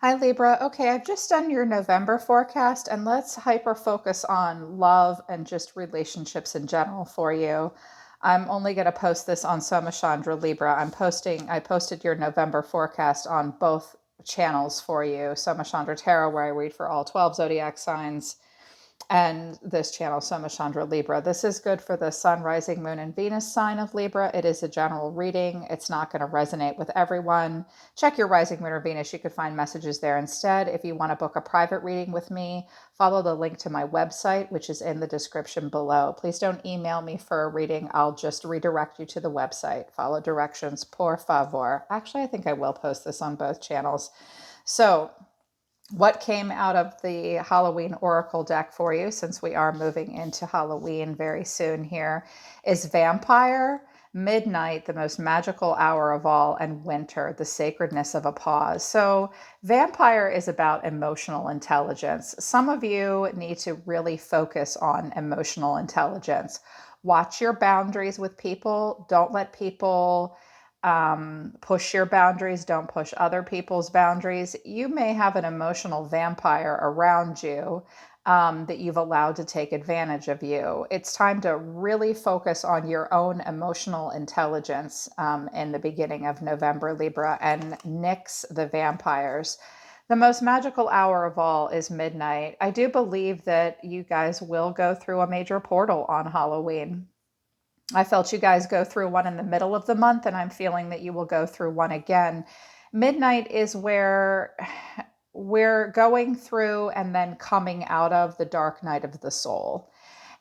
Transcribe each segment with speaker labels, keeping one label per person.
Speaker 1: Hi Libra. Okay, I've just done your November forecast and let's hyper focus on love and just relationships in general for you. I'm only going to post this on Soma Chandra Libra. I posted your November forecast on both channels for you. Soma Chandra Tarot, where I read for all 12 zodiac signs, and this channel, Soma Chandra Libra. This is good for the Sun, Rising, Moon, and Venus sign of Libra. It is a general reading. It's not going to resonate with everyone. Check your Rising, Moon, or Venus. You could find messages there instead. If you want to book a private reading with me, follow the link to my website, which is in the description below. Please don't email me for a reading. I'll just redirect you to the website. Follow directions, por favor. Actually, I think I will post this on both channels. So, what came out of the Halloween Oracle deck for you, since we are moving into Halloween very soon here, is Vampire, Midnight, the most magical hour of all, and Winter, the sacredness of a pause. So, Vampire is about emotional intelligence. Some of you need to really focus on emotional intelligence. Watch your boundaries with people. Don't let people push your boundaries, don't push other people's boundaries. You may have an emotional vampire around you that you've allowed to take advantage of you. It's time to really focus on your own emotional intelligence in the beginning of November, Libra, and nix the vampires. The most magical hour of all is midnight. I do believe that you guys will go through a major portal on Halloween. I felt you guys go through one in the middle of the month, and I'm feeling that you will go through one again. Midnight is where we're going through and then coming out of the dark night of the soul.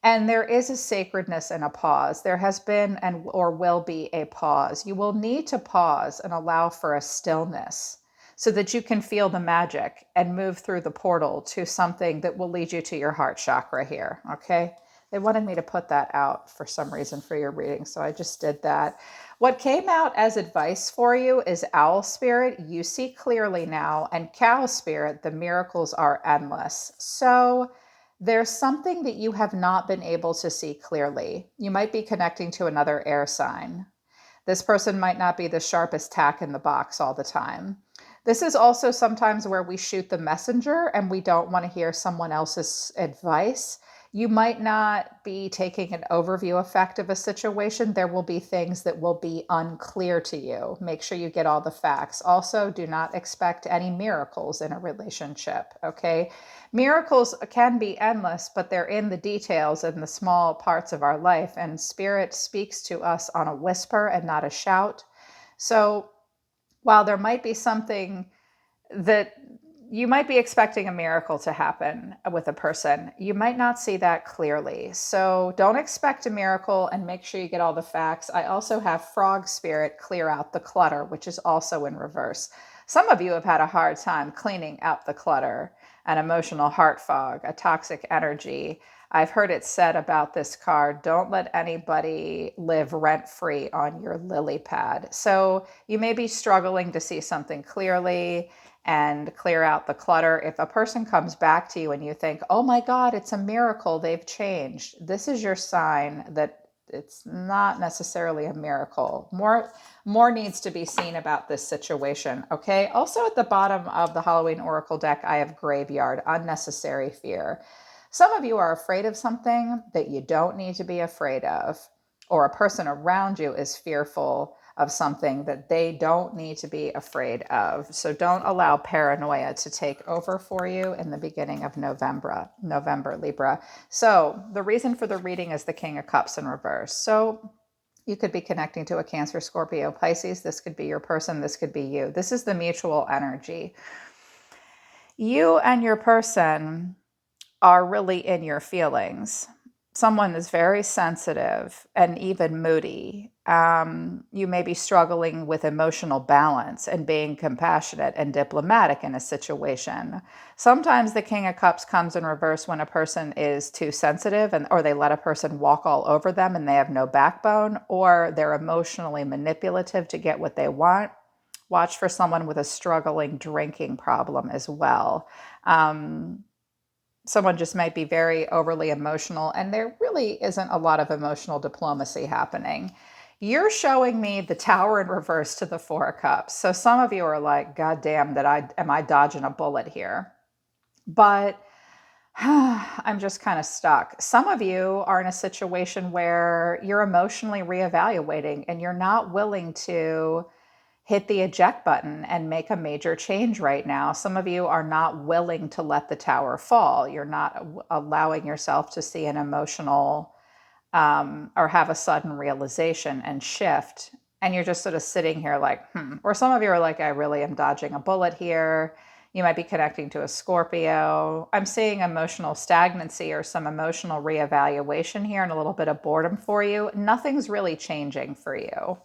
Speaker 1: And there is a sacredness and a pause. There has been and or will be a pause. You will need to pause and allow for a stillness so that you can feel the magic and move through the portal to something that will lead you to your heart chakra here. Okay. They wanted me to put that out for some reason for your reading, so I just did that. What came out as advice for you is Owl Spirit, you see clearly now, and Cow Spirit, the miracles are endless. So there's something that you have not been able to see clearly. You might be connecting to another air sign. This person might not be the sharpest tack in the box all the time. This is also sometimes where we shoot the messenger and we don't want to hear someone else's advice. You might not be taking an overview effect of a situation. There will be things that will be unclear to you. Make sure you get all the facts. Also, do not expect any miracles in a relationship, okay? Miracles can be endless, but they're in the details and the small parts of our life, and Spirit speaks to us on a whisper and not a shout. So while there might be something that you might be expecting a miracle to happen with a person, you might not see that clearly. So don't expect a miracle and make sure you get all the facts. I also have Frog Spirit, clear out the clutter, which is also in reverse. Some of you have had a hard time cleaning out the clutter, an emotional heart fog, a toxic energy. I've heard it said about this card, don't let anybody live rent free on your lily pad. So you may be struggling to see something clearly and clear out the clutter. If a person comes back to you and you think, oh my God, it's a miracle, they've changed, this is your sign that it's not necessarily a miracle. More needs to be seen about this situation, okay? Also at the bottom of the Halloween Oracle deck, I have Graveyard, unnecessary fear. Some of you are afraid of something that you don't need to be afraid of, or a person around you is fearful of something that they don't need to be afraid of. So don't allow paranoia to take over for you in the beginning of November, Libra. So the reason for the reading is the King of Cups in reverse. So you could be connecting to a Cancer, Scorpio, Pisces. This could be your person. This could be you. This is the mutual energy. You and your person are really in your feelings. Someone is very sensitive and even moody. You may be struggling with emotional balance and being compassionate and diplomatic in a situation. Sometimes the King of Cups comes in reverse when a person is too sensitive or they let a person walk all over them and they have no backbone, or they're emotionally manipulative to get what they want. Watch for someone with a struggling drinking problem as well. Someone just might be very overly emotional, and there really isn't a lot of emotional diplomacy happening. You're showing me the Tower in reverse to the Four of Cups. So some of you are like, God damn, am I dodging a bullet here? But I'm just kind of stuck. Some of you are in a situation where you're emotionally reevaluating and you're not willing to hit the eject button and make a major change right now. Some of you are not willing to let the tower fall. You're not allowing yourself to see an emotional or have a sudden realization and shift. And you're just sort of sitting here like, Or some of you are like, I really am dodging a bullet here. You might be connecting to a Scorpio. I'm seeing emotional stagnancy or some emotional reevaluation here and a little bit of boredom for you. Nothing's really changing for you.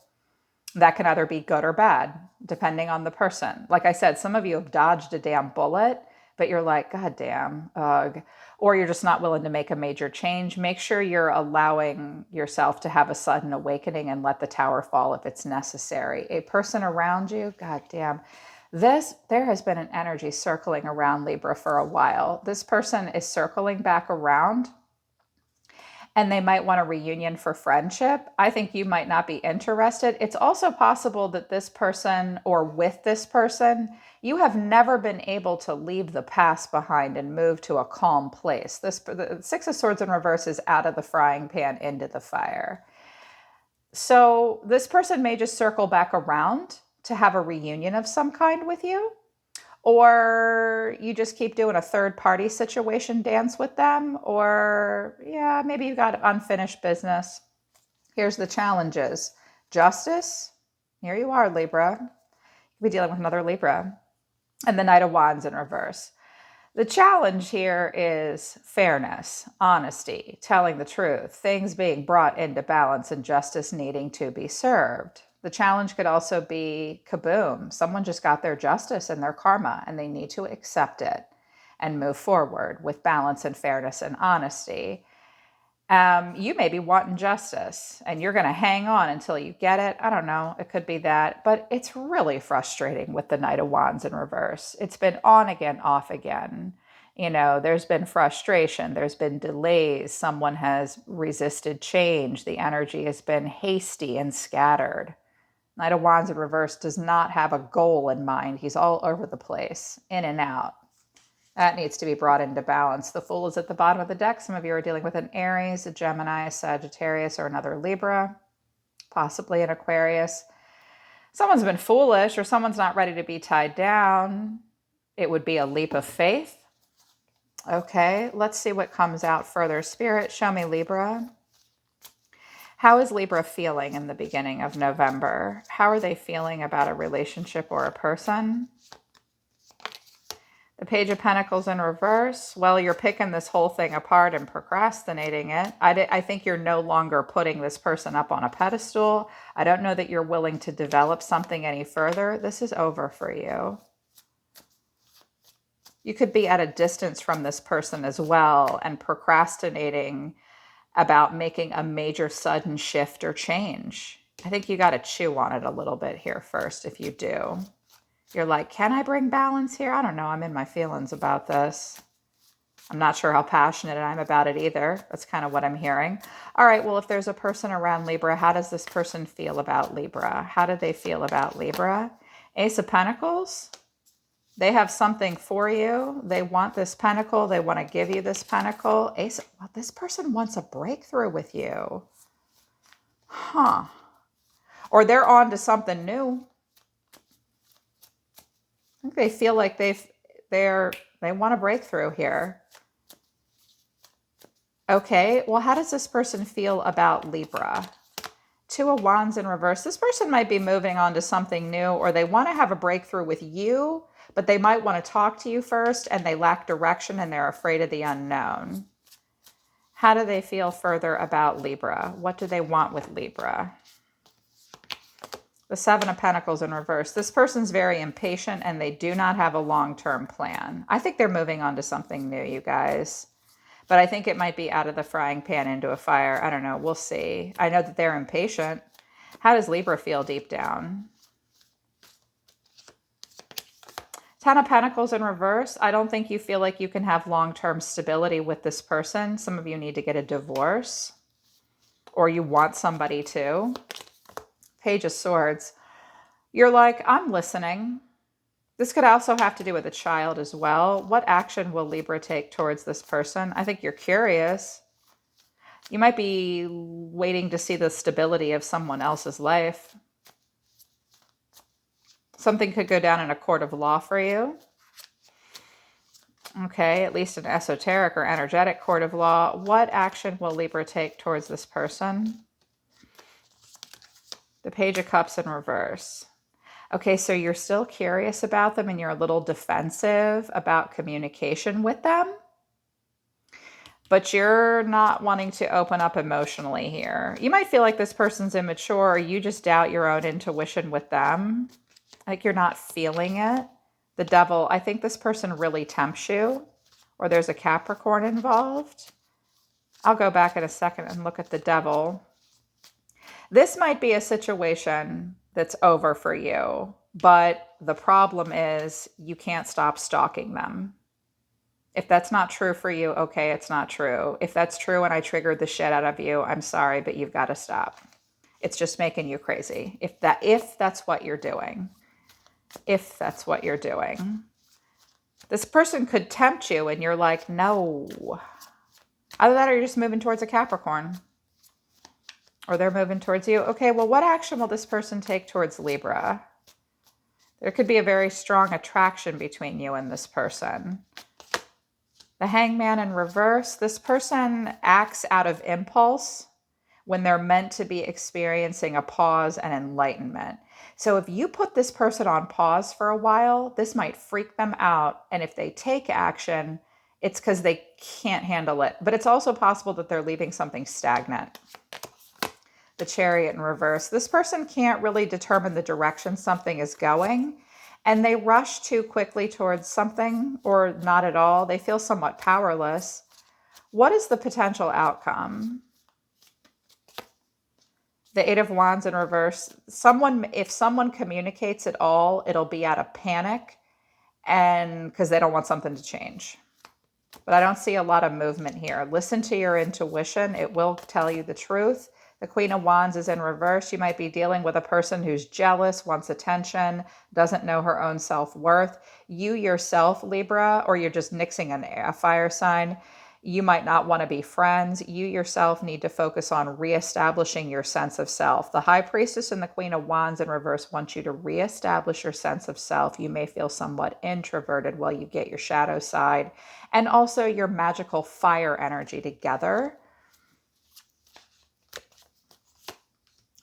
Speaker 1: That can either be good or bad, depending on the person. Like I said, some of you have dodged a damn bullet, but you're like, God damn, ugh. Or you're just not willing to make a major change. Make sure you're allowing yourself to have a sudden awakening and let the tower fall if it's necessary. A person around you, God damn. There has been an energy circling around Libra for a while. This person is circling back around and they might want a reunion for friendship. I think you might not be interested. It's also possible that this person or with this person, you have never been able to leave the past behind and move to a calm place. The Six of Swords in reverse is out of the frying pan into the fire. So this person may just circle back around to have a reunion of some kind with you. Or you just keep doing a third party situation dance with them. Or, yeah, maybe you got unfinished business. Here's the challenges. Justice. Here you are, Libra. You'll be dealing with another Libra. And the Knight of Wands in reverse. The challenge here is fairness, honesty, telling the truth, things being brought into balance and justice needing to be served. The challenge could also be kaboom. Someone just got their justice and their karma and they need to accept it and move forward with balance and fairness and honesty. You may be wanting justice and you're going to hang on until you get it. I don't know. It could be that, but it's really frustrating with the Knight of Wands in reverse. It's been on again, off again. There's been frustration. There's been delays. Someone has resisted change. The energy has been hasty and scattered. Knight of Wands in reverse does not have a goal in mind. He's all over the place, in and out. That needs to be brought into balance. The Fool is at the bottom of the deck. Some of you are dealing with an Aries, a Gemini, a Sagittarius, or another Libra, possibly an Aquarius. Someone's been foolish or someone's not ready to be tied down. It would be a leap of faith. Okay, let's see what comes out further. Spirit, show me Libra. How is Libra feeling in the beginning of November? How are they feeling about a relationship or a person? The Page of Pentacles in reverse. Well, you're picking this whole thing apart and procrastinating it. I think you're no longer putting this person up on a pedestal. I don't know that you're willing to develop something any further. This is over for you. You could be at a distance from this person as well and procrastinating about making a major sudden shift or change. I think you got to chew on it a little bit here first if you do. You're like, can I bring balance here? I don't know. I'm in my feelings about this. I'm not sure how passionate I'm about it either. That's kind of what I'm hearing. All right, well, if there's a person around Libra, how does this person feel about Libra? How do they feel about Libra? Ace of Pentacles. They have something for you. They want this pentacle. They want to give you this pentacle. Well, this person wants a breakthrough with you. Huh. Or they're on to something new. I think they feel like they want a breakthrough here. Okay, well, how does this person feel about Libra? Two of Wands in reverse. This person might be moving on to something new, or they want to have a breakthrough with you, but they might want to talk to you first and they lack direction and they're afraid of the unknown. How do they feel further about Libra? What do they want with Libra? The Seven of Pentacles in reverse. This person's very impatient and they do not have a long-term plan. I think they're moving on to something new, you guys. But I think it might be out of the frying pan into a fire. I don't know. We'll see. I know that they're impatient. How does Libra feel deep down? Ten of Pentacles in reverse. I don't think you feel like you can have long-term stability with this person. Some of you need to get a divorce or you want somebody to. Page of Swords. You're like, I'm listening. This could also have to do with a child as well. What action will Libra take towards this person? I think you're curious. You might be waiting to see the stability of someone else's life. Something could go down in a court of law for you. Okay, at least an esoteric or energetic court of law. What action will Libra take towards this person? The Page of Cups in reverse. Okay, so you're still curious about them and you're a little defensive about communication with them, but you're not wanting to open up emotionally here. You might feel like this person's immature, or you just doubt your own intuition with them. Like you're not feeling it. The Devil, I think this person really tempts you, or there's a Capricorn involved. I'll go back in a second and look at the Devil. This might be a situation that's over for you, but the problem is you can't stop stalking them. If that's not true for you, okay, it's not true. If that's true and I triggered the shit out of you, I'm sorry, but you've got to stop. It's just making you crazy. If that's what you're doing. If that's what you're doing. This person could tempt you and you're like, no. Either that or you're just moving towards a Capricorn. Or they're moving towards you. Okay, well, what action will this person take towards Libra? There could be a very strong attraction between you and this person. The Hangman in reverse. This person acts out of impulse when they're meant to be experiencing a pause and enlightenment. So if you put this person on pause for a while, this might freak them out. And if they take action, it's because they can't handle it. But it's also possible that they're leaving something stagnant. The Chariot in reverse. This person can't really determine the direction something is going, and they rush too quickly towards something or not at all. They feel somewhat powerless. What is the potential outcome? The Eight of Wands in reverse. If someone communicates at all, it'll be out of panic and because they don't want something to change. But I don't see a lot of movement here. Listen to your intuition. It will tell you the truth. The Queen of Wands is in reverse. You might be dealing with a person who's jealous, wants attention, doesn't know her own self-worth. You yourself, Libra, or you're just nixing a fire sign, you might not want to be friends. You yourself need to focus on reestablishing your sense of self. The High Priestess and the Queen of Wands in reverse want you to reestablish your sense of self. You may feel somewhat introverted while you get your shadow side and also your magical fire energy together.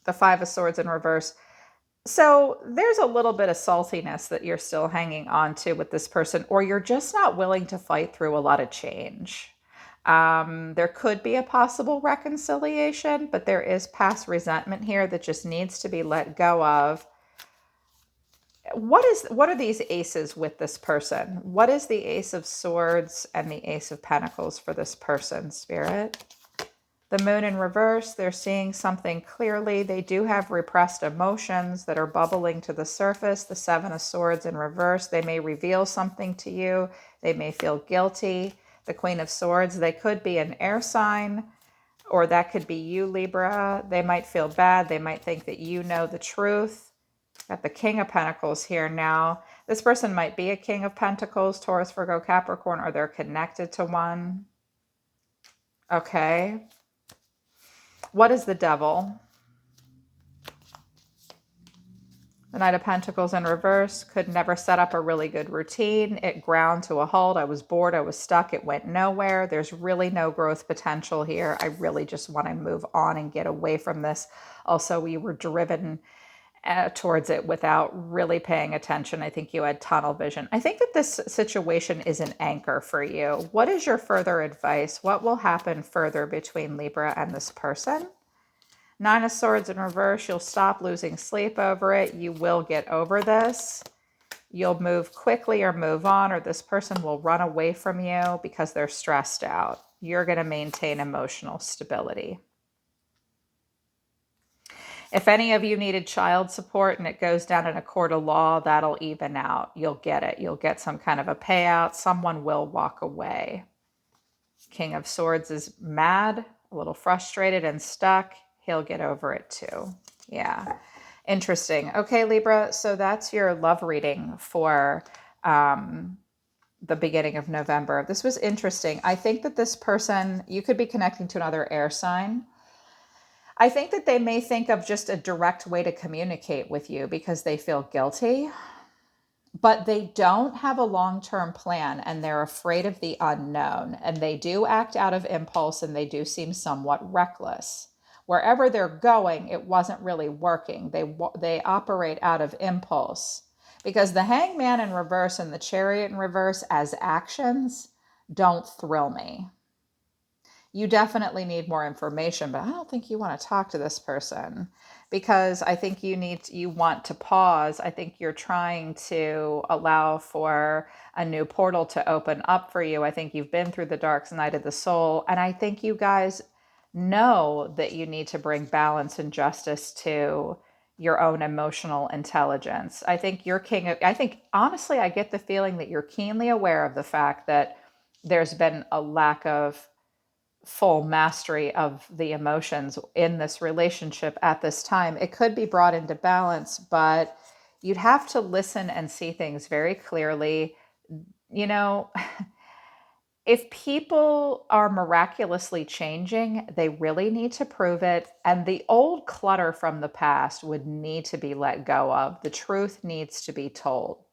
Speaker 1: The Five of Swords in reverse. So there's a little bit of saltiness that you're still hanging on to with this person, or you're just not willing to fight through a lot of change. There could be a possible reconciliation, but there is past resentment here that just needs to be let go of. What are these aces with this person? What is the Ace of Swords and the Ace of Pentacles for this person, Spirit? The Moon in reverse, they're seeing something clearly. They do have repressed emotions that are bubbling to the surface. The Seven of Swords in reverse, they may reveal something to you. They may feel guilty. The Queen of Swords, they could be an air sign, or that could be you, Libra. They might feel bad. They might think that you know the truth. Got the King of Pentacles here now. This person might be a King of Pentacles, Taurus, Virgo, Capricorn, or they're connected to one. Okay. What is the Devil? The Knight of Pentacles in reverse. Could never set up a really good routine. It ground to a halt. I was bored. I was stuck. It went nowhere. There's really no growth potential here. I really just want to move on and get away from this. Also, we were driven towards it without really paying attention. I think you had tunnel vision. I think that this situation is an anchor for you. What is your further advice? What will happen further between Libra and this person? Nine of Swords in reverse. You'll stop losing sleep over it. You will get over this. You'll move quickly or move on, or this person will run away from you because they're stressed out. You're going to maintain emotional stability. If any of you needed child support and it goes down in a court of law, that'll even out. You'll get it. You'll get some kind of a payout. Someone will walk away. King of Swords is mad, a little frustrated and stuck. He'll get over it too. Yeah. Interesting. Okay, Libra. So that's your love reading for the beginning of November. This was interesting. I think that this person, you could be connecting to another air sign. I think that they may think of just a direct way to communicate with you because they feel guilty, but they don't have a long-term plan and they're afraid of the unknown. And they do act out of impulse and they do seem somewhat reckless. Wherever they're going, it wasn't really working. They operate out of impulse because the hangman in reverse and the chariot in reverse as actions don't thrill me. You definitely need more information, but I don't think you want to talk to this person because I think you want to pause. I think you're trying to allow for a new portal to open up for you. I think you've been through the dark night of the soul, and I think you guys know that you need to bring balance and justice to your own emotional intelligence. I think I think honestly, I get the feeling that you're keenly aware of the fact that there's been a lack of full mastery of the emotions in this relationship at this time. It could be brought into balance, but you'd have to listen and see things very clearly. You know, if people are miraculously changing, they really need to prove it. And the old clutter from the past would need to be let go of. The truth needs to be told.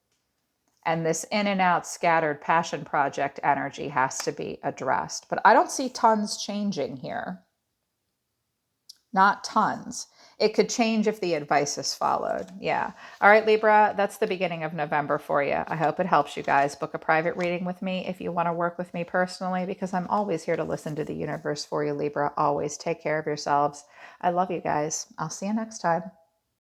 Speaker 1: And this in and out scattered passion project energy has to be addressed. But I don't see tons changing here. Not tons. It could change if the advice is followed. Yeah. All right, Libra, that's the beginning of November for you. I hope it helps you guys. Book a private reading with me if you want to work with me personally, because I'm always here to listen to the universe for you, Libra. Always take care of yourselves. I love you guys. I'll see you next time.